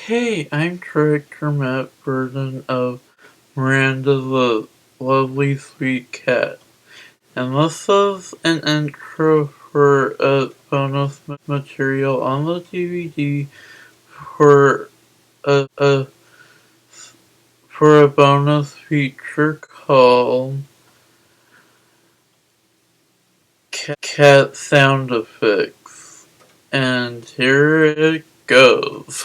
Hey, I'm Director Matt Burden of Miranda the Lovely Sweet Cat, and this is an intro for a bonus material on the DVD for a bonus feature called Cat Sound Effects. And here it goes.